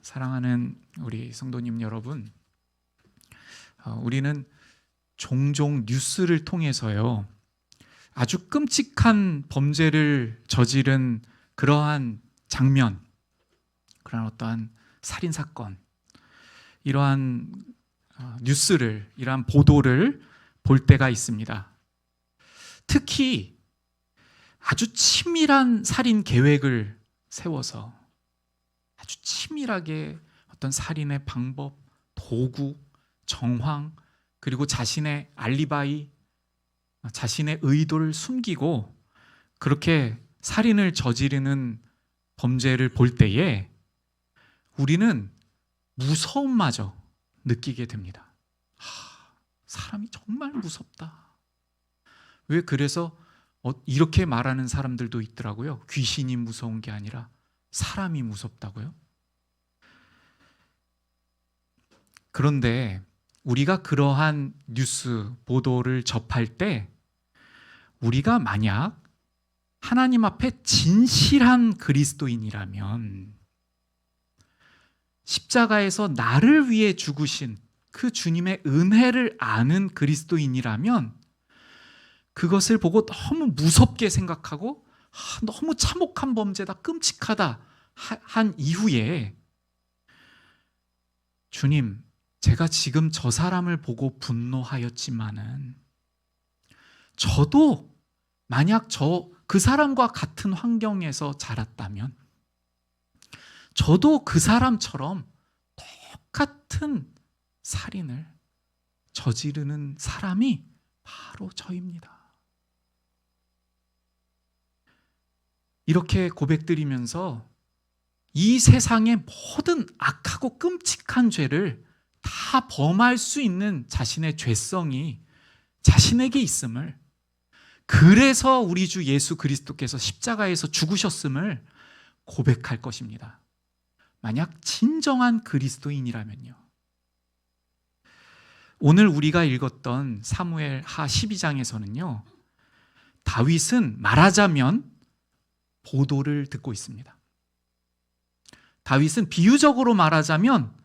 사랑하는 우리 성도님 여러분, 우리는 종종 뉴스를 통해서요, 아주 끔찍한 범죄를 저지른 그러한 장면, 그러한 어떠한 살인 사건, 이러한 뉴스를, 이러한 보도를 볼 때가 있습니다. 특히 아주 치밀한 살인 계획을 세워서 아주 치밀하게 어떤 살인의 방법, 도구, 정황, 그리고 자신의 알리바이, 자신의 의도를 숨기고 그렇게 살인을 저지르는 범죄를 볼 때에 우리는 무서움마저 느끼게 됩니다. 사람이 정말 무섭다. 왜 그래서 이렇게 말하는 사람들도 있더라고요. 귀신이 무서운 게 아니라 사람이 무섭다고요. 그런데 우리가 그러한 뉴스 보도를 접할 때 우리가 만약 하나님 앞에 진실한 그리스도인이라면, 십자가에서 나를 위해 죽으신 그 주님의 은혜를 아는 그리스도인이라면 그것을 보고 너무 무섭게 생각하고 너무 참혹한 범죄다, 끔찍하다 한 이후에 주님, 제가 지금 저 사람을 보고 분노하였지만은 저도 만약 그 사람과 같은 환경에서 자랐다면 저도 그 사람처럼 똑같은 살인을 저지르는 사람이 바로 저입니다. 이렇게 고백드리면서 이 세상의 모든 악하고 끔찍한 죄를 다 범할 수 있는 자신의 죄성이 자신에게 있음을, 그래서 우리 주 예수 그리스도께서 십자가에서 죽으셨음을 고백할 것입니다. 만약 진정한 그리스도인이라면요. 오늘 우리가 읽었던 사무엘 하 12장에서는요, 다윗은 말하자면 보도를 듣고 있습니다. 다윗은 비유적으로 말하자면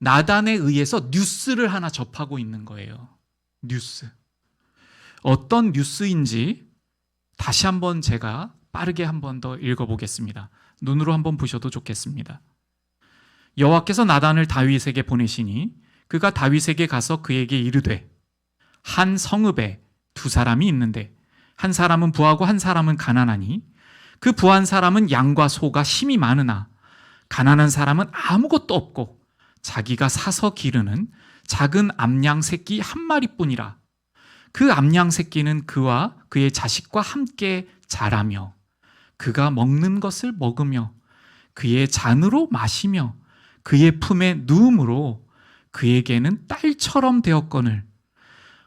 나단에 의해서 뉴스를 하나 접하고 있는 거예요. 뉴스. 어떤 뉴스인지 다시 한번 제가 빠르게 한번 더 읽어보겠습니다. 눈으로 한번 보셔도 좋겠습니다. 여호와께서 나단을 다윗에게 보내시니 그가 다윗에게 가서 그에게 이르되, 한 성읍에 두 사람이 있는데 한 사람은 부하고 한 사람은 가난하니 그 부한 사람은 양과 소가 심히 많으나 가난한 사람은 아무것도 없고 자기가 사서 기르는 작은 암양 새끼 한 마리뿐이라. 그 암양 새끼는 그와 그의 자식과 함께 자라며 그가 먹는 것을 먹으며 그의 잔으로 마시며 그의 품에 누움으로 그에게는 딸처럼 되었거늘,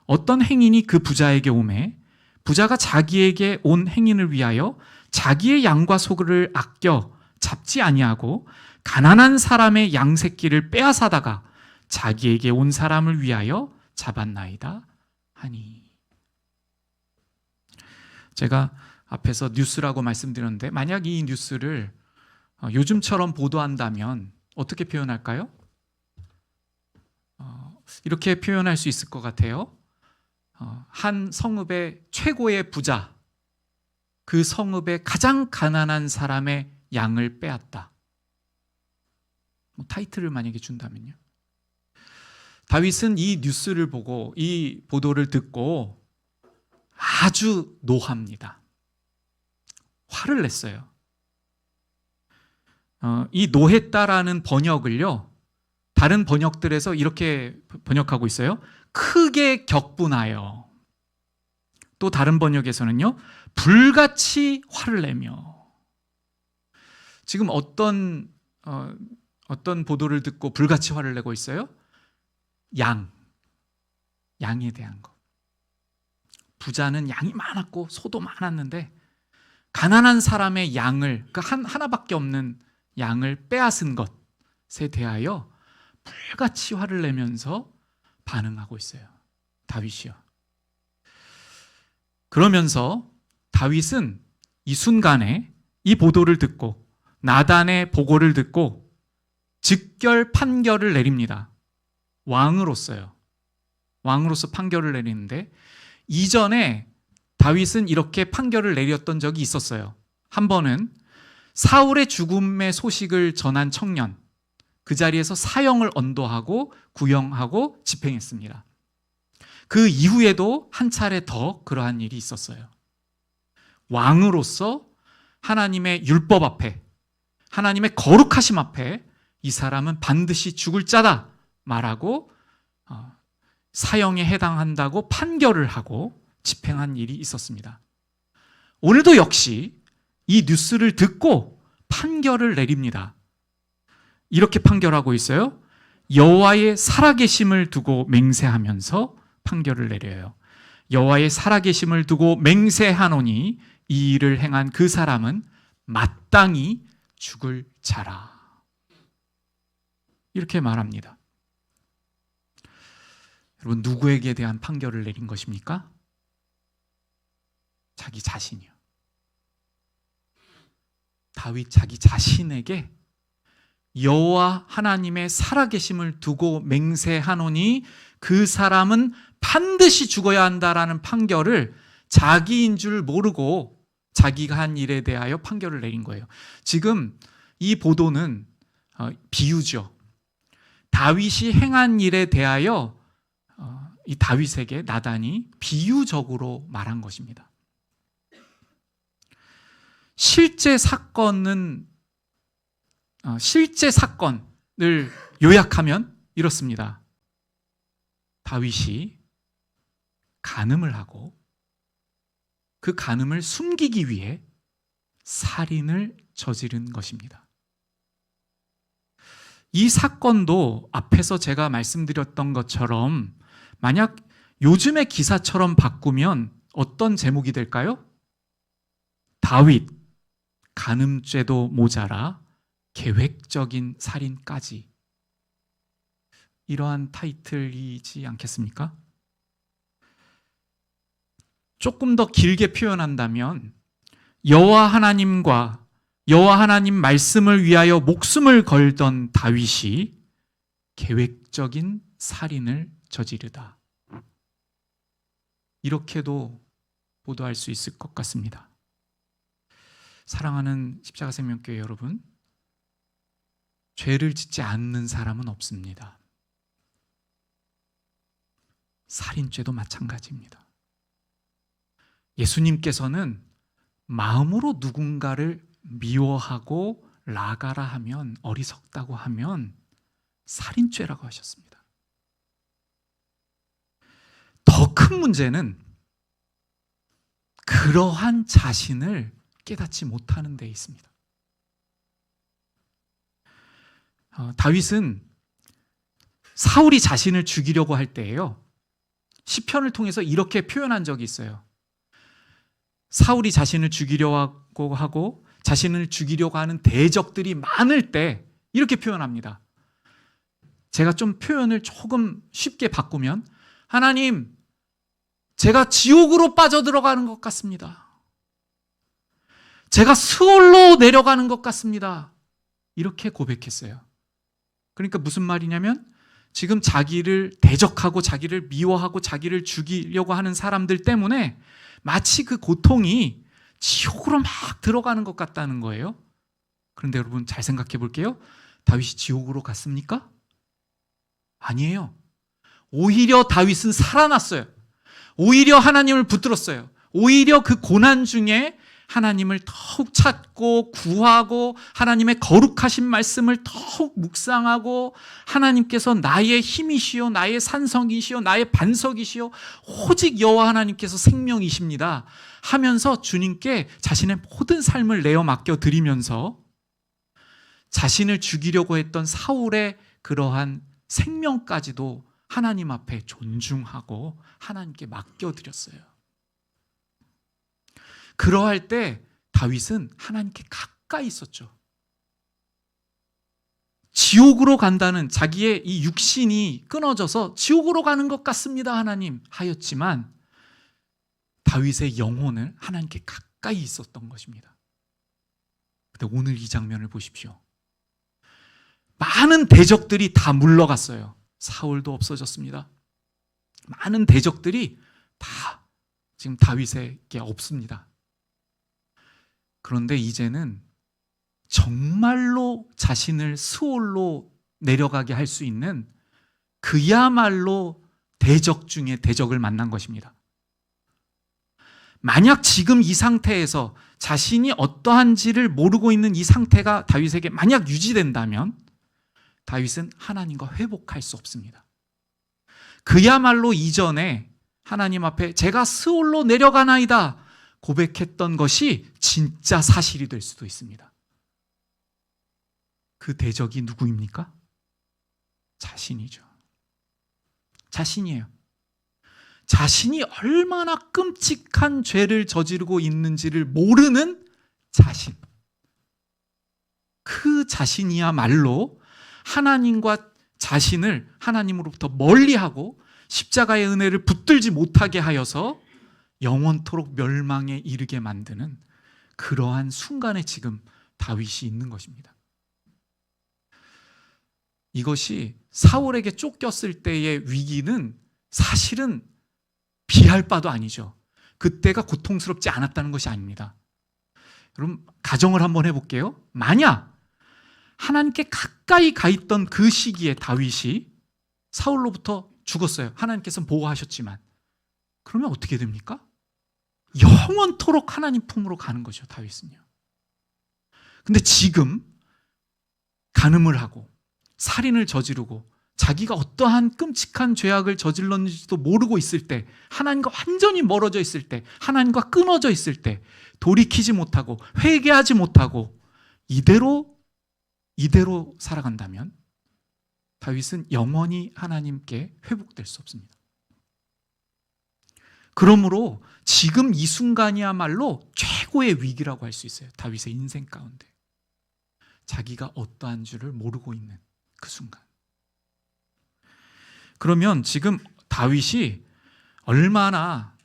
어떤 행인이 그 부자에게 오매 부자가 자기에게 온 행인을 위하여 자기의 양과 소를 아껴 잡지 아니하고 가난한 사람의 양 새끼를 빼앗아다가 자기에게 온 사람을 위하여 잡았나이다 하니. 제가 앞에서 뉴스라고 말씀드렸는데, 만약 이 뉴스를 요즘처럼 보도한다면 어떻게 표현할까요? 이렇게 표현할 수 있을 것 같아요. 한 성읍의 최고의 부자, 그 성읍의 가장 가난한 사람의 양을 빼앗다. 타이틀을 만약에 준다면요. 다윗은 이 뉴스를 보고, 이 보도를 듣고 아주 노합니다. 화를 냈어요. 이 노했다라는 번역을요, 다른 번역들에서 이렇게 번역하고 있어요. 크게 격분하여. 또 다른 번역에서는요, 불같이 화를 내며. 지금 어떤 보도를 듣고 불같이 화를 내고 있어요? 양에 대한 거. 부자는 양이 많았고 소도 많았는데 가난한 사람의 양을, 그 하나밖에 없는 양을 빼앗은 것에 대하여 불같이 화를 내면서 반응하고 있어요. 다윗이요. 그러면서 다윗은 이 순간에 이 보도를 듣고 나단의 보고를 듣고 즉결 판결을 내립니다. 왕으로서요. 왕으로서 판결을 내리는데, 이전에 다윗은 이렇게 판결을 내렸던 적이 있었어요. 한 번은 사울의 죽음의 소식을 전한 청년, 그 자리에서 사형을 언도하고 구형하고 집행했습니다. 그 이후에도 한 차례 더 그러한 일이 있었어요. 왕으로서 하나님의 율법 앞에, 하나님의 거룩하심 앞에 이 사람은 반드시 죽을 자다 말하고 사형에 해당한다고 판결을 하고 집행한 일이 있었습니다. 오늘도 역시 이 뉴스를 듣고 판결을 내립니다. 이렇게 판결하고 있어요. 여호와의 살아계심을 두고 맹세하면서 판결을 내려요. 여호와의 살아계심을 두고 맹세하노니 이 일을 행한 그 사람은 마땅히 죽을 자라. 이렇게 말합니다. 여러분, 누구에게 대한 판결을 내린 것입니까? 자기 자신이요. 다윗 자기 자신에게 여호와 하나님의 살아계심을 두고 맹세하노니 그 사람은 반드시 죽어야 한다라는 판결을 자기인 줄 모르고 자기가 한 일에 대하여 판결을 내린 거예요. 지금 이 보도는 비유죠. 다윗이 행한 일에 대하여 이 다윗에게 나단이 비유적으로 말한 것입니다. 실제 사건을 요약하면 이렇습니다. 다윗이 간음을 하고 그 간음을 숨기기 위해 살인을 저지른 것입니다. 이 사건도 앞에서 제가 말씀드렸던 것처럼 만약 요즘의 기사처럼 바꾸면 어떤 제목이 될까요? 다윗, 간음죄도 모자라 계획적인 살인까지. 이러한 타이틀이지 않겠습니까? 조금 더 길게 표현한다면 여호와 하나님 말씀을 위하여 목숨을 걸던 다윗이 계획적인 살인을 저지르다. 이렇게도 보도할 수 있을 것 같습니다. 사랑하는 십자가 생명교회 여러분, 죄를 짓지 않는 사람은 없습니다. 살인죄도 마찬가지입니다. 예수님께서는 마음으로 누군가를 미워하고 나가라 하면, 어리석다고 하면 살인죄라고 하셨습니다. 더 큰 문제는 그러한 자신을 깨닫지 못하는 데 있습니다. 다윗은 사울이 자신을 죽이려고 할 때에요, 시편을 통해서 이렇게 표현한 적이 있어요. 사울이 자신을 죽이려고 하고 자신을 죽이려고 하는 대적들이 많을 때 이렇게 표현합니다. 제가 좀 표현을 조금 쉽게 바꾸면, 하나님, 제가 지옥으로 빠져들어가는 것 같습니다. 제가 스올로 내려가는 것 같습니다. 이렇게 고백했어요. 그러니까 무슨 말이냐면, 지금 자기를 대적하고 자기를 미워하고 자기를 죽이려고 하는 사람들 때문에 마치 그 고통이 지옥으로 막 들어가는 것 같다는 거예요. 그런데 여러분, 잘 생각해 볼게요. 다윗이 지옥으로 갔습니까? 아니에요. 오히려 다윗은 살아났어요. 오히려 하나님을 붙들었어요. 오히려 그 고난 중에 하나님을 더욱 찾고 구하고 하나님의 거룩하신 말씀을 더욱 묵상하고, 하나님께서 나의 힘이시요 나의 산성이시요 나의 반석이시요 오직 여호와 하나님께서 생명이십니다 하면서 주님께 자신의 모든 삶을 내어 맡겨 드리면서 자신을 죽이려고 했던 사울의 그러한 생명까지도 하나님 앞에 존중하고 하나님께 맡겨드렸어요. 그러할 때 다윗은 하나님께 가까이 있었죠. 지옥으로 간다는, 자기의 이 육신이 끊어져서 지옥으로 가는 것 같습니다 하나님 하였지만, 다윗의 영혼을 하나님께 가까이 있었던 것입니다. 근데 오늘 이 장면을 보십시오. 많은 대적들이 다 물러갔어요. 사울도 없어졌습니다. 많은 대적들이 다 지금 다윗에게 없습니다. 그런데 이제는 정말로 자신을 스올로 내려가게 할 수 있는 그야말로 대적 중에 대적을 만난 것입니다. 만약 지금 이 상태에서 자신이 어떠한지를 모르고 있는 이 상태가 다윗에게 만약 유지된다면 다윗은 하나님과 회복할 수 없습니다. 그야말로 이전에 하나님 앞에 제가 스올로 내려가나이다 고백했던 것이 진짜 사실이 될 수도 있습니다. 그 대적이 누구입니까? 자신이죠. 자신이에요. 자신이 얼마나 끔찍한 죄를 저지르고 있는지를 모르는 자신. 그 자신이야말로 하나님과 자신을 하나님으로부터 멀리하고 십자가의 은혜를 붙들지 못하게 하여서 영원토록 멸망에 이르게 만드는 그러한 순간에 지금 다윗이 있는 것입니다. 이것이 사울에게 쫓겼을 때의 위기는 사실은 비할 바도 아니죠. 그때가 고통스럽지 않았다는 것이 아닙니다. 여러분, 가정을 한번 해볼게요. 만약 하나님께 가까이 가 있던 그 시기에 다윗이 사울로부터 죽었어요. 하나님께서는 보호하셨지만. 그러면 어떻게 됩니까? 영원토록 하나님 품으로 가는 거죠, 다윗은요. 근데 지금 간음을 하고 살인을 저지르고 자기가 어떠한 끔찍한 죄악을 저질렀는지도 모르고 있을 때, 하나님과 완전히 멀어져 있을 때, 하나님과 끊어져 있을 때, 돌이키지 못하고 회개하지 못하고 이대로 살아간다면 다윗은 영원히 하나님께 회복될 수 없습니다. 그러므로 지금 이 순간이야말로 최고의 위기라고 할 수 있어요. 다윗의 인생 가운데. 자기가 어떠한 줄을 모르고 있는 그 순간. 그러면 지금 다윗이 얼마나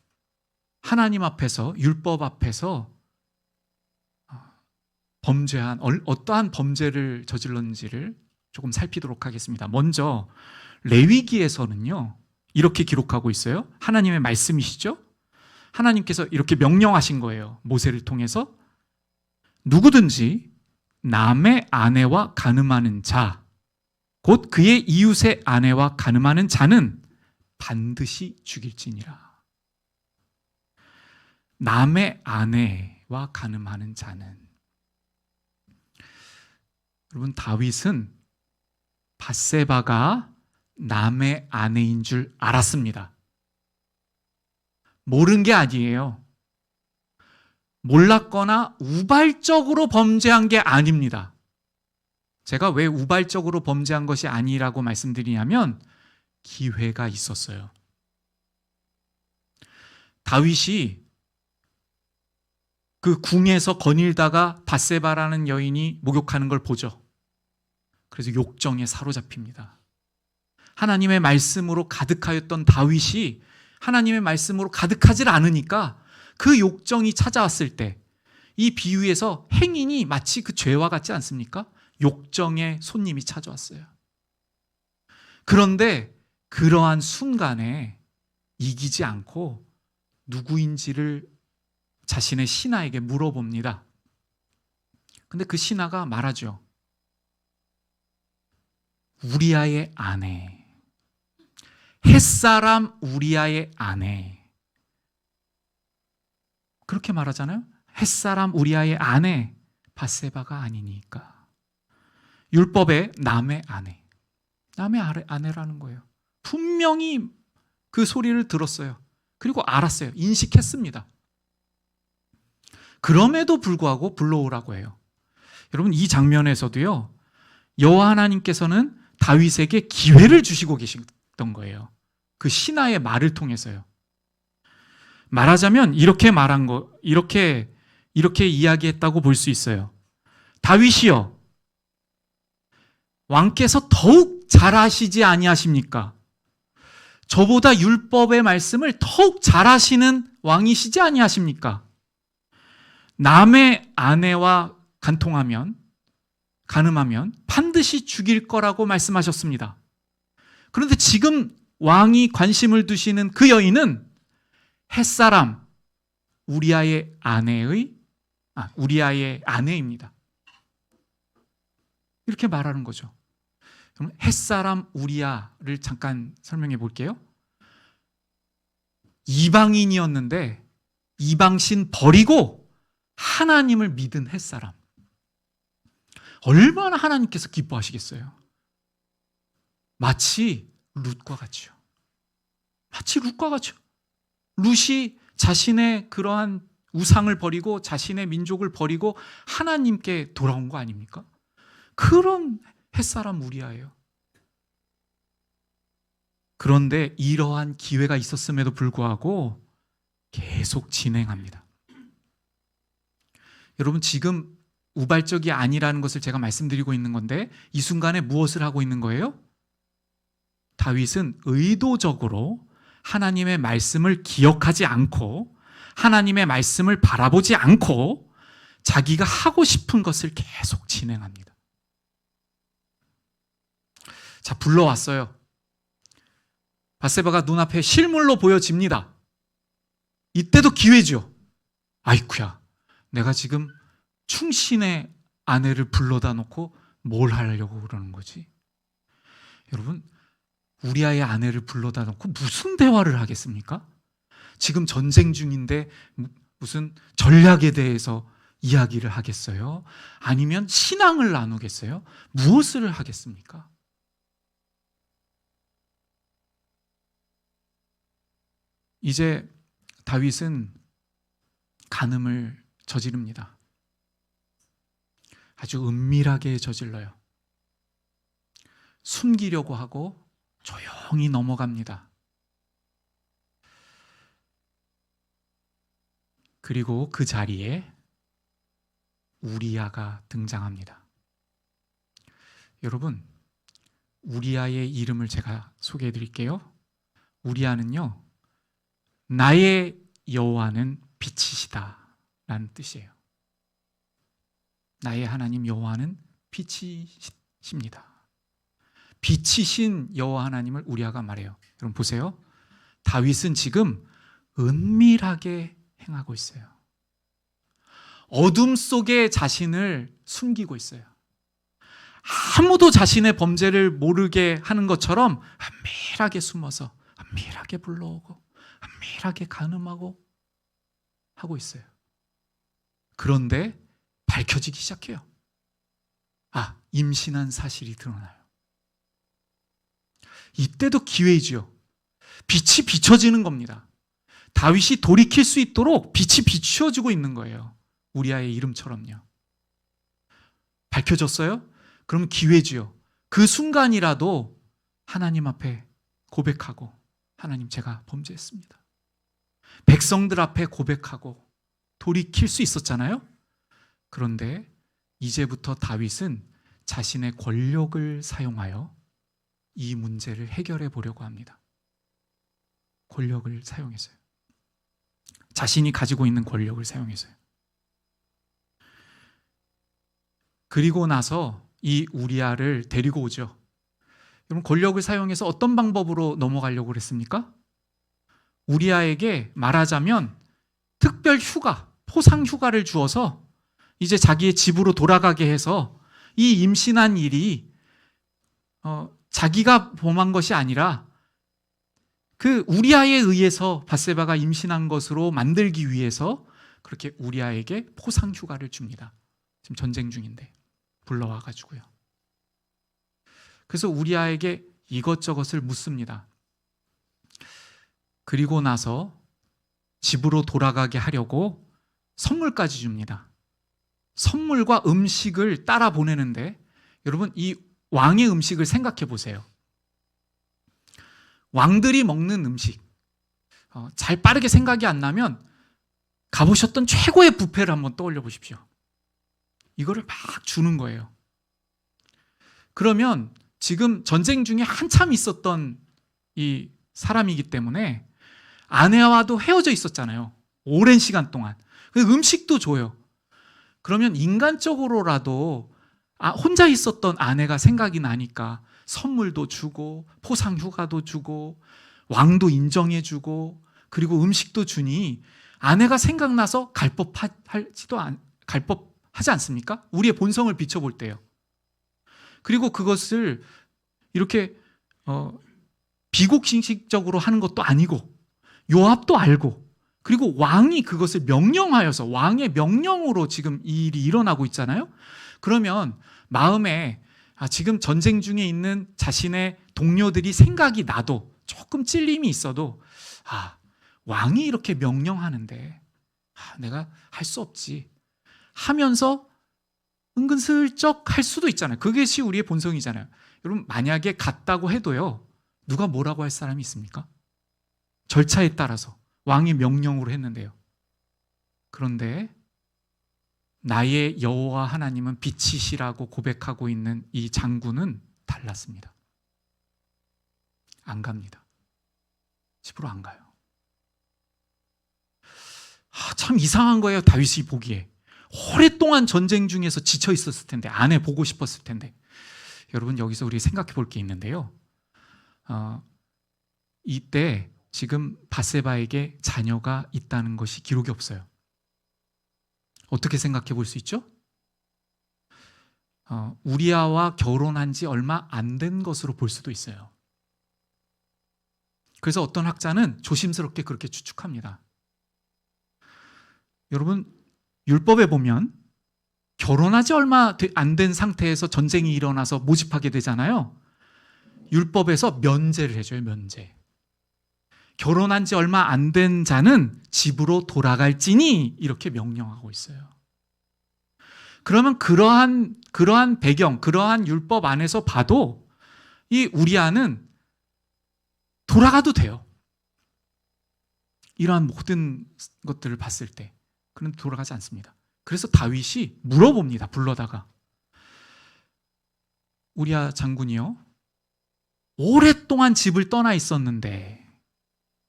하나님 앞에서, 율법 앞에서 범죄한, 어떠한 범죄를 저질렀는지를 조금 살피도록 하겠습니다. 먼저 레위기에서는요, 이렇게 기록하고 있어요. 하나님의 말씀이시죠? 하나님께서 이렇게 명령하신 거예요. 모세를 통해서 누구든지 남의 아내와 간음하는 자, 곧 그의 이웃의 아내와 간음하는 자는 반드시 죽일지니라. 남의 아내와 간음하는 자는, 여러분, 다윗은 밧세바가 남의 아내인 줄 알았습니다. 모른 게 아니에요. 몰랐거나 우발적으로 범죄한 게 아닙니다. 제가 왜 우발적으로 범죄한 것이 아니라고 말씀드리냐면 기회가 있었어요. 다윗이 그 궁에서 거닐다가 밧세바라는 여인이 목욕하는 걸 보죠. 그래서 욕정에 사로잡힙니다. 하나님의 말씀으로 가득하였던 다윗이 하나님의 말씀으로 가득하질 않으니까 그 욕정이 찾아왔을 때, 이 비유에서 행인이 마치 그 죄와 같지 않습니까? 욕정의 손님이 찾아왔어요. 그런데 그러한 순간에 이기지 않고 누구인지를 자신의 신하에게 물어봅니다. 근데 그 신하가 말하죠. 우리아의 아내, 햇사람 우리아의 아내. 그렇게 말하잖아요. 햇사람 우리아의 아내, 밧세바가 아니니까. 율법의 남의 아내, 남의 아내라는 거예요. 분명히 그 소리를 들었어요. 그리고 알았어요. 인식했습니다. 그럼에도 불구하고 불러오라고 해요. 여러분, 이 장면에서도요, 여호와 하나님께서는 다윗에게 기회를 주시고 계셨던 거예요. 그 신하의 말을 통해서요. 말하자면 이렇게 말한 거, 이렇게 이야기했다고 볼 수 있어요. 다윗이여, 왕께서 더욱 잘하시지 아니하십니까? 저보다 율법의 말씀을 더욱 잘하시는 왕이시지 아니하십니까? 남의 아내와 간통하면 간음하면 반드시 죽일 거라고 말씀하셨습니다. 그런데 지금 왕이 관심을 두시는 그 여인은 햇사람 우리아의 아내입니다. 이렇게 말하는 거죠. 그럼 햇사람 우리아를 잠깐 설명해 볼게요. 이방인이었는데 이방신 버리고 하나님을 믿은 햇사람. 얼마나 하나님께서 기뻐하시겠어요? 마치 룻과 같죠. 룻이 자신의 그러한 우상을 버리고 자신의 민족을 버리고 하나님께 돌아온 거 아닙니까? 그런 햇사람 우리아예요. 그런데 이러한 기회가 있었음에도 불구하고 계속 진행합니다. 여러분, 지금 우발적이 아니라는 것을 제가 말씀드리고 있는 건데 이 순간에 무엇을 하고 있는 거예요? 다윗은 의도적으로 하나님의 말씀을 기억하지 않고 하나님의 말씀을 바라보지 않고 자기가 하고 싶은 것을 계속 진행합니다. 자, 불러왔어요. 밧세바가 눈앞에 실물로 보여집니다. 이때도 기회죠. 아이쿠야, 내가 지금 충신의 아내를 불러다 놓고 뭘 하려고 그러는 거지? 여러분, 우리아의 아내를 불러다 놓고 무슨 대화를 하겠습니까? 지금 전쟁 중인데 무슨 전략에 대해서 이야기를 하겠어요? 아니면 신앙을 나누겠어요? 무엇을 하겠습니까? 이제 다윗은 간음을 저지릅니다. 아주 은밀하게 저질러요. 숨기려고 하고 조용히 넘어갑니다. 그리고 그 자리에 우리아가 등장합니다. 여러분, 우리아의 이름을 제가 소개해 드릴게요. 우리아는요, 나의 여호와는 빛이시다 라는 뜻이에요. 나의 하나님 여호와는 빛이십니다. 빛이신 여호와 하나님을 우리아가 말해요. 여러분 보세요. 다윗은 지금 은밀하게 행하고 있어요. 어둠 속에 자신을 숨기고 있어요. 아무도 자신의 범죄를 모르게 하는 것처럼 은밀하게 숨어서 은밀하게 불러오고 은밀하게 간음하고 하고 있어요. 그런데 밝혀지기 시작해요. 임신한 사실이 드러나요. 이때도 기회이지요. 빛이 비춰지는 겁니다. 다윗이 돌이킬 수 있도록 빛이 비추어지고 있는 거예요. 우리아의 이름처럼요. 밝혀졌어요? 그럼 기회지요. 그 순간이라도 하나님 앞에 고백하고, 하나님, 제가 범죄했습니다. 백성들 앞에 고백하고 돌이킬 수 있었잖아요. 그런데 이제부터 다윗은 자신의 권력을 사용하여 이 문제를 해결해 보려고 합니다. 권력을 사용해서요. 자신이 가지고 있는 권력을 사용해서요. 그리고 나서 이 우리아를 데리고 오죠. 여러분, 권력을 사용해서 어떤 방법으로 넘어가려고 그랬습니까? 우리아에게 말하자면 특별 휴가, 포상 휴가를 주어서 이제 자기의 집으로 돌아가게 해서 이 임신한 일이 자기가 범한 것이 아니라 그 우리아에 의해서 밧세바가 임신한 것으로 만들기 위해서 그렇게 우리아에게 포상 휴가를 줍니다. 지금 전쟁 중인데 불러와 가지고요. 그래서 우리아에게 이것저것을 묻습니다. 그리고 나서 집으로 돌아가게 하려고 선물까지 줍니다. 선물과 음식을 따라 보내는데, 여러분, 이 왕의 음식을 생각해 보세요. 왕들이 먹는 음식, 잘 빠르게 생각이 안 나면 가보셨던 최고의 뷔페를 한번 떠올려 보십시오. 이거를 막 주는 거예요. 그러면 지금 전쟁 중에 한참 있었던 이 사람이기 때문에 아내와도 헤어져 있었잖아요. 오랜 시간 동안. 음식도 줘요. 그러면 인간적으로라도 혼자 있었던 아내가 생각이 나니까 선물도 주고 포상 휴가도 주고 왕도 인정해 주고 그리고 음식도 주니 아내가 생각나서 갈 법하지 않습니까? 우리의 본성을 비춰볼 때요. 그리고 그것을 이렇게 비공식적으로 하는 것도 아니고 요압도 알고 그리고 왕이 그것을 명령하여서 왕의 명령으로 지금 이 일이 일어나고 있잖아요. 그러면 마음에 지금 전쟁 중에 있는 자신의 동료들이 생각이 나도 조금 찔림이 있어도 왕이 이렇게 명령하는데 내가 할 수 없지 하면서 은근슬쩍 할 수도 있잖아요. 그것이 우리의 본성이잖아요. 여러분 만약에 갔다고 해도요. 누가 뭐라고 할 사람이 있습니까? 절차에 따라서 왕의 명령으로 했는데요. 그런데 나의 여호와 하나님은 빛이시라고 고백하고 있는 이 장군은 달랐습니다. 안 갑니다. 집으로 안 가요. 참 이상한 거예요. 다윗이 보기에 오랫동안 전쟁 중에서 지쳐 있었을 텐데 아내 보고 싶었을 텐데 여러분 여기서 우리 생각해 볼 게 있는데요. 이때 지금 밧세바에게 자녀가 있다는 것이 기록이 없어요. 어떻게 생각해 볼 수 있죠? 우리아와 결혼한 지 얼마 안 된 것으로 볼 수도 있어요. 그래서 어떤 학자는 조심스럽게 그렇게 추측합니다. 여러분 율법에 보면 결혼하지 얼마 안 된 상태에서 전쟁이 일어나서 모집하게 되잖아요. 율법에서 면제를 해줘요. 면제. 결혼한 지 얼마 안 된 자는 집으로 돌아갈지니 이렇게 명령하고 있어요. 그러면 그러한 배경, 그러한 율법 안에서 봐도 이 우리아는 돌아가도 돼요. 이러한 모든 것들을 봤을 때. 그런데 돌아가지 않습니다. 그래서 다윗이 물어봅니다. 불러다가. 우리아 장군이요. 오랫동안 집을 떠나 있었는데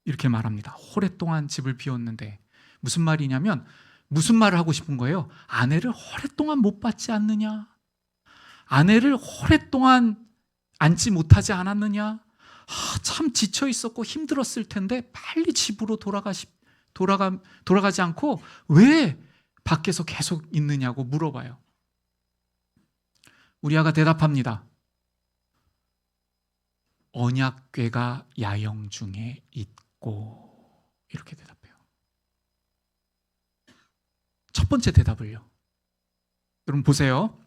이렇게 말합니다. 오랫동안 집을 비웠는데 무슨 말이냐면 무슨 말을 하고 싶은 거예요? 아내를 오랫동안 못 봤지 않느냐? 아내를 오랫동안 안지 못하지 않았느냐? 참 지쳐 있었고 힘들었을 텐데 빨리 집으로 돌아가지 않고 왜 밖에서 계속 있느냐고 물어봐요. 우리아가 대답합니다. 언약궤가 야영 중에 있고 이렇게 대답해요. 첫 번째 대답을요. 여러분 보세요.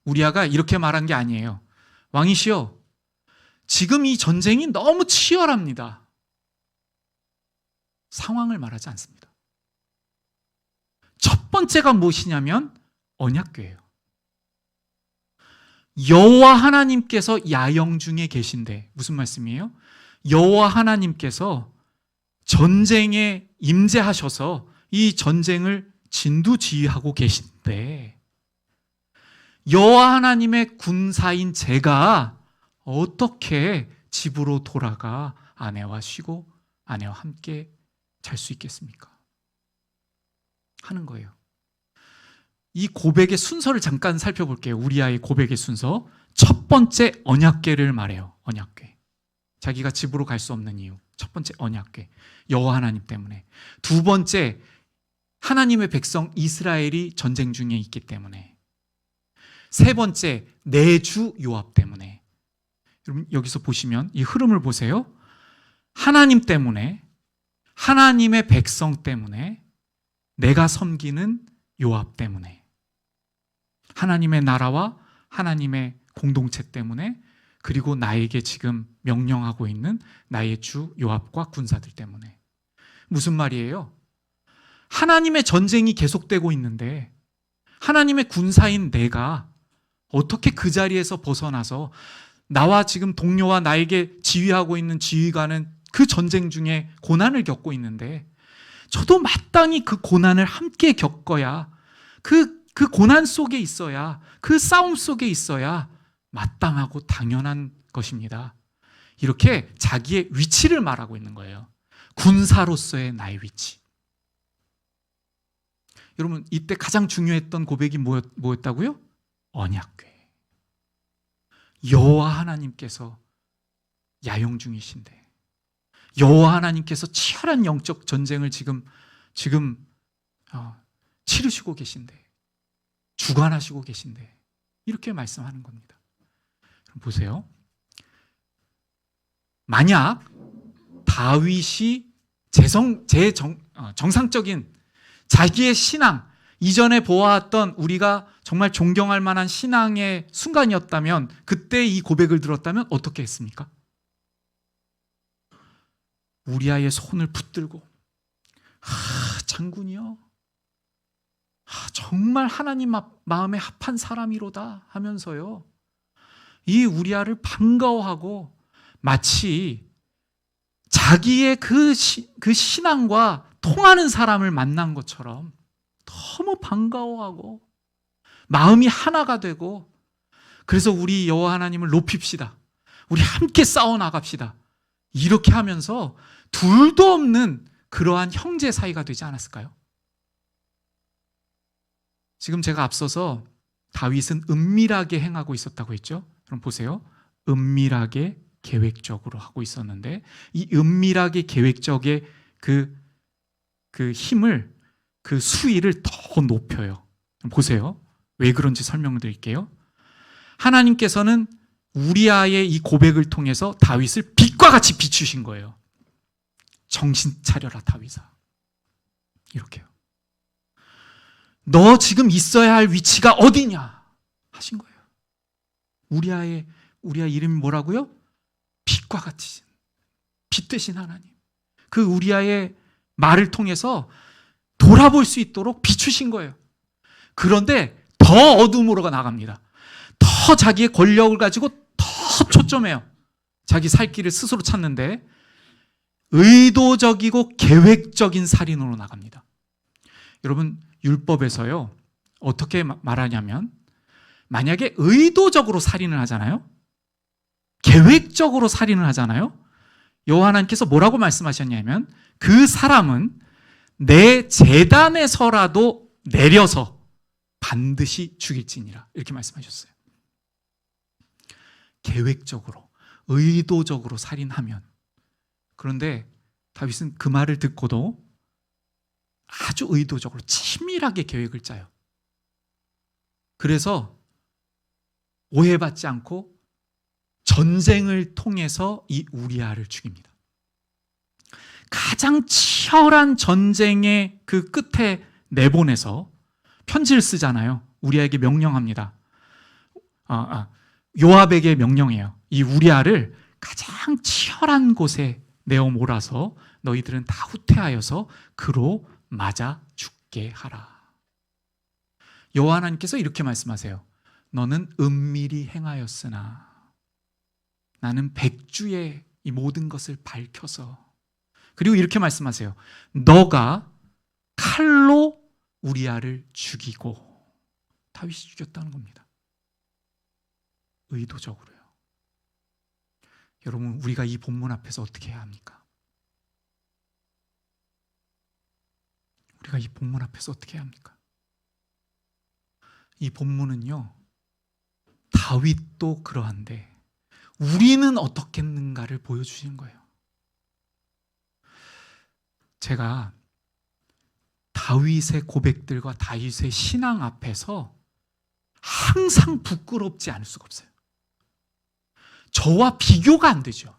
우리아가 이렇게 말한 게 아니에요. 왕이시여, 지금 이 전쟁이 너무 치열합니다. 상황을 말하지 않습니다. 첫 번째가 무엇이냐면 언약궤예요. 여호와 하나님께서 야영 중에 계신데 무슨 말씀이에요? 여호와 하나님께서 전쟁에 임재하셔서 이 전쟁을 진두지휘하고 계신데 여호와 하나님의 군사인 제가 어떻게 집으로 돌아가 아내와 쉬고 아내와 함께 잘 수 있겠습니까? 하는 거예요. 이 고백의 순서를 잠깐 살펴볼게요. 우리아의 고백의 순서. 첫 번째 언약궤를 말해요. 언약궤. 자기가 집으로 갈 수 없는 이유. 첫 번째 언약궤. 여호와 하나님 때문에. 두 번째 하나님의 백성 이스라엘이 전쟁 중에 있기 때문에. 세 번째 내 주 요압 때문에. 여러분 여기서 보시면 이 흐름을 보세요. 하나님 때문에, 하나님의 백성 때문에, 내가 섬기는 요압 때문에, 하나님의 나라와 하나님의 공동체 때문에, 그리고 나에게 지금 명령하고 있는 나의 주 요압과 군사들 때문에. 무슨 말이에요? 하나님의 전쟁이 계속되고 있는데 하나님의 군사인 내가 어떻게 그 자리에서 벗어나서 나와 지금 동료와 나에게 지휘하고 있는 지휘관은 그 전쟁 중에 고난을 겪고 있는데 저도 마땅히 그 고난을 함께 겪어야 그 고난 속에 있어야 그 싸움 속에 있어야 마땅하고 당연한 것입니다. 이렇게 자기의 위치를 말하고 있는 거예요. 군사로서의 나의 위치. 여러분 이때 가장 중요했던 고백이 뭐였다고요? 언약궤. 여호와 하나님께서 야영 중이신데, 여호와 하나님께서 치열한 영적 전쟁을 지금 치르시고 계신데, 주관하시고 계신데 이렇게 말씀하는 겁니다. 그럼 보세요. 만약 다윗이 정상적인 자기의 신앙, 이전에 보아왔던 우리가 정말 존경할 만한 신앙의 순간이었다면, 그때 이 고백을 들었다면 어떻게 했습니까? 우리아의 손을 붙들고 장군이여, 정말 하나님 마음에 합한 사람이로다 하면서요, 이 우리아를 반가워하고 마치 자기의 그 신앙과 통하는 사람을 만난 것처럼 너무 반가워하고 마음이 하나가 되고, 그래서 우리 여호와 하나님을 높입시다, 우리 함께 싸워 나갑시다, 이렇게 하면서 둘도 없는 그러한 형제 사이가 되지 않았을까요? 지금 제가 앞서서 다윗은 은밀하게 행하고 있었다고 했죠. 그럼 보세요. 은밀하게 계획적으로 하고 있었는데, 이 은밀하게 계획적의 그 힘을, 그 수위를 더 높여요. 보세요. 왜 그런지 설명을 드릴게요. 하나님께서는 우리아의 이 고백을 통해서 다윗을 빛과 같이 비추신 거예요. 정신 차려라 다윗아, 이렇게요. 너 지금 있어야 할 위치가 어디냐 하신 거예요. 우리아 이름이 뭐라고요? 빛과 같이, 빛 되신 하나님. 그 우리아의 말을 통해서 돌아볼 수 있도록 비추신 거예요. 그런데 더 어둠으로 나갑니다. 더 자기의 권력을 가지고 더 초점해요. 자기 살 길을 스스로 찾는데 의도적이고 계획적인 살인으로 나갑니다. 여러분, 율법에서요 어떻게 말하냐면, 만약에 의도적으로 살인을 하잖아요, 계획적으로 살인을 하잖아요, 여호와 하나님께서 뭐라고 말씀하셨냐면, 그 사람은 내 제단에서라도 내려서 반드시 죽일지니라, 이렇게 말씀하셨어요. 계획적으로, 의도적으로 살인하면. 그런데 다윗은 그 말을 듣고도 아주 의도적으로 치밀하게 계획을 짜요. 그래서 오해받지 않고 전쟁을 통해서 이 우리아를 죽입니다. 가장 치열한 전쟁의 그 끝에 내보내서 편지를 쓰잖아요. 우리아에게 명령합니다. 요압에게 명령해요. 이 우리아를 가장 치열한 곳에 내어 몰아서 너희들은 다 후퇴하여서 그로 맞아 죽게 하라. 여호와 하나님께서 이렇게 말씀하세요. 너는 은밀히 행하였으나 나는 백주에 이 모든 것을 밝혀서. 그리고 이렇게 말씀하세요. 너가 칼로 우리아를 죽이고. 다윗이 죽였다는 겁니다. 의도적으로요. 여러분, 우리가 이 본문 앞에서 어떻게 해야 합니까? 우리가 이 본문 앞에서 어떻게 해야 합니까? 이 본문은요, 다윗도 그러한데 우리는 어떻겠는가를 보여주신 거예요. 제가 다윗의 고백들과 다윗의 신앙 앞에서 항상 부끄럽지 않을 수가 없어요. 저와 비교가 안 되죠.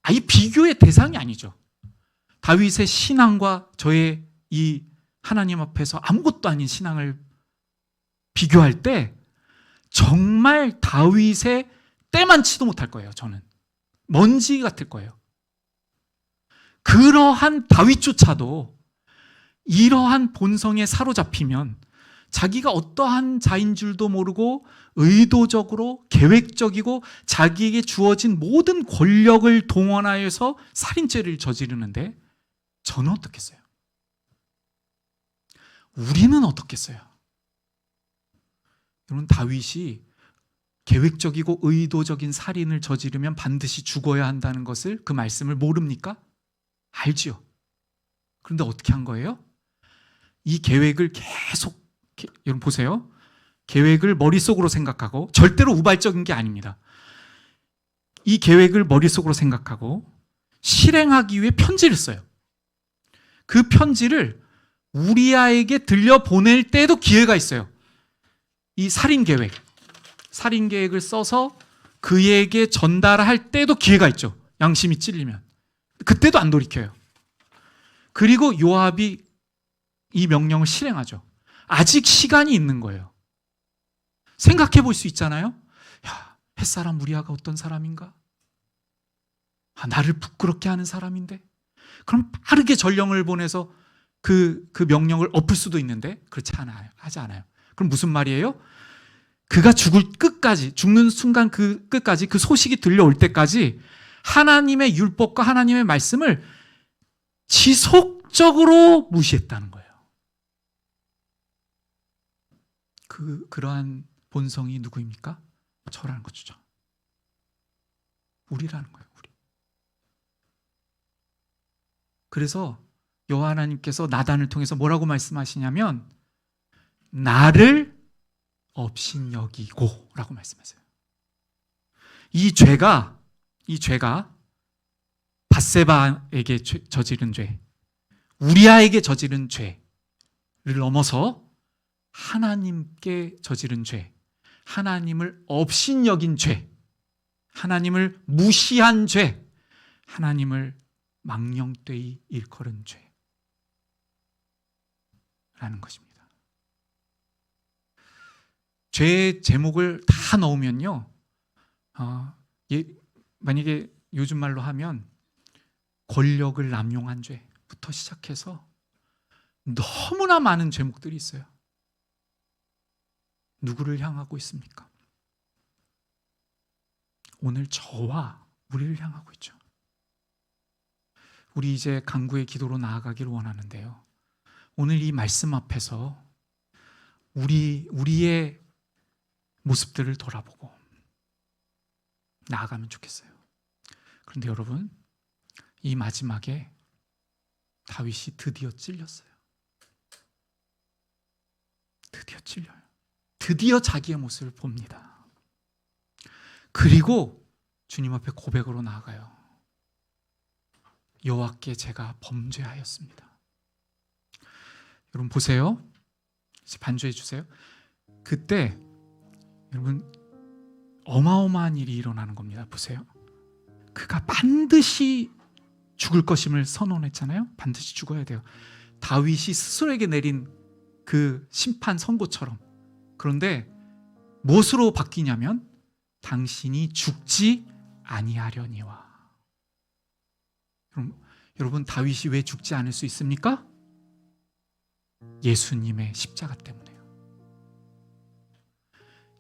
아예 비교의 대상이 아니죠. 다윗의 신앙과 저의 이 하나님 앞에서 아무것도 아닌 신앙을 비교할 때 정말 다윗의 때만치도 못할 거예요. 저는 먼지 같을 거예요. 그러한 다윗조차도 이러한 본성에 사로잡히면 자기가 어떠한 자인 줄도 모르고 의도적으로 계획적이고 자기에게 주어진 모든 권력을 동원하여서 살인죄를 저지르는데, 저는 어떻겠어요? 우리는 어떻겠어요? 여러분, 다윗이 계획적이고 의도적인 살인을 저지르면 반드시 죽어야 한다는 것을, 그 말씀을 모릅니까? 알지요. 그런데 어떻게 한 거예요? 이 계획을 계속, 여러분 보세요. 계획을 머릿속으로 생각하고, 절대로 우발적인 게 아닙니다. 이 계획을 머릿속으로 생각하고 실행하기 위해 편지를 써요. 그 편지를 우리아에게 들려보낼 때에도 기회가 있어요. 이 살인 계획을 써서 그에게 전달할 때도 기회가 있죠. 양심이 찔리면. 그때도 안 돌이켜요. 그리고 요압이 이 명령을 실행하죠. 아직 시간이 있는 거예요. 생각해 볼 수 있잖아요. 야, 햇사람 우리아가 어떤 사람인가? 나를 부끄럽게 하는 사람인데? 그럼 빠르게 전령을 보내서 그 명령을 엎을 수도 있는데 그렇지 않아요. 하지 않아요. 그럼 무슨 말이에요? 그가 죽는 순간 그 끝까지, 그 소식이 들려올 때까지 하나님의 율법과 하나님의 말씀을 지속적으로 무시했다는 거예요. 그러한 본성이 누구입니까? 저라는 거죠. 우리라는 거예요. 우리. 그래서 여호와 하나님께서 나단을 통해서 뭐라고 말씀하시냐면 나를 업신여기고 라고 말씀하세요. 이 죄가 밧세바에게 저지른 죄, 우리아에게 저지른 죄를 넘어서 하나님께 저지른 죄, 하나님을 업신여긴 죄, 하나님을 무시한 죄, 하나님을 망령되이 일컬은 죄라는 것입니다. 죄의 제목을 다 넣으면요, 만약에 요즘 말로 하면 권력을 남용한 죄부터 시작해서 너무나 많은 제목들이 있어요. 누구를 향하고 있습니까? 오늘 저와 우리를 향하고 있죠. 우리 이제 간구의 기도로 나아가기를 원하는데요, 오늘 이 말씀 앞에서 우리의 모습들을 돌아보고 나아가면 좋겠어요. 그런데 여러분, 이 마지막에 다윗이 드디어 찔렸어요. 드디어 찔려요. 드디어 자기의 모습을 봅니다. 그리고 주님 앞에 고백으로 나아가요. 여호와께 제가 범죄하였습니다. 여러분 보세요. 이제 반주해 주세요. 그때 여러분 어마어마한 일이 일어나는 겁니다. 보세요. 그가 반드시 죽을 것임을 선언했잖아요. 반드시 죽어야 돼요. 다윗이 스스로에게 내린 그 심판 선고처럼. 그런데 무엇으로 바뀌냐면 당신이 죽지 아니하려니와. 여러분 다윗이 왜 죽지 않을 수 있습니까? 예수님의 십자가 때문에요.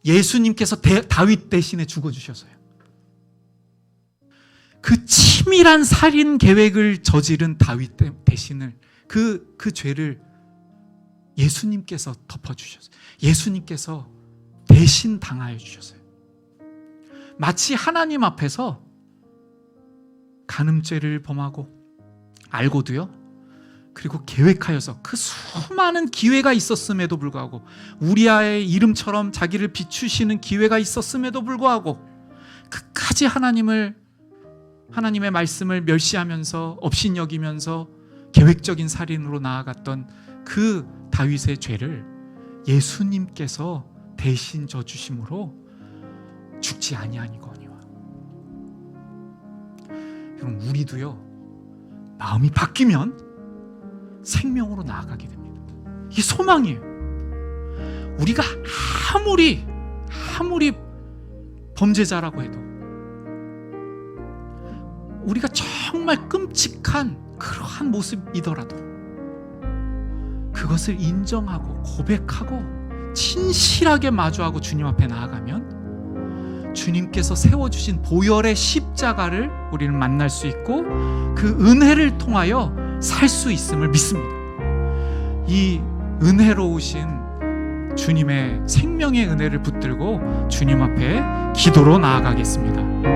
예수님께서 다윗 대신에 죽어주셔서요. 그 치밀한 살인 계획을 저지른 다윗 대신을 그 죄를 예수님께서 덮어주셨어요. 예수님께서 대신 당하여 주셨어요. 마치 하나님 앞에서 간음죄를 범하고 알고도요, 그리고 계획하여서 그 수많은 기회가 있었음에도 불구하고, 우리아의 이름처럼 자기를 비추시는 기회가 있었음에도 불구하고 끝까지 하나님의 말씀을 멸시하면서 업신여기면서 계획적인 살인으로 나아갔던 그 다윗의 죄를 예수님께서 대신 져주심으로 죽지 아니하니거니와. 여러분 우리도요, 마음이 바뀌면 생명으로 나아가게 됩니다. 이게 소망이에요. 우리가 아무리 범죄자라고 해도, 우리가 정말 끔찍한 그러한 모습이더라도 그것을 인정하고 고백하고 진실하게 마주하고 주님 앞에 나아가면 주님께서 세워주신 보혈의 십자가를 우리는 만날 수 있고 그 은혜를 통하여 살 수 있음을 믿습니다. 이 은혜로우신 주님의 생명의 은혜를 붙들고 주님 앞에 기도로 나아가겠습니다.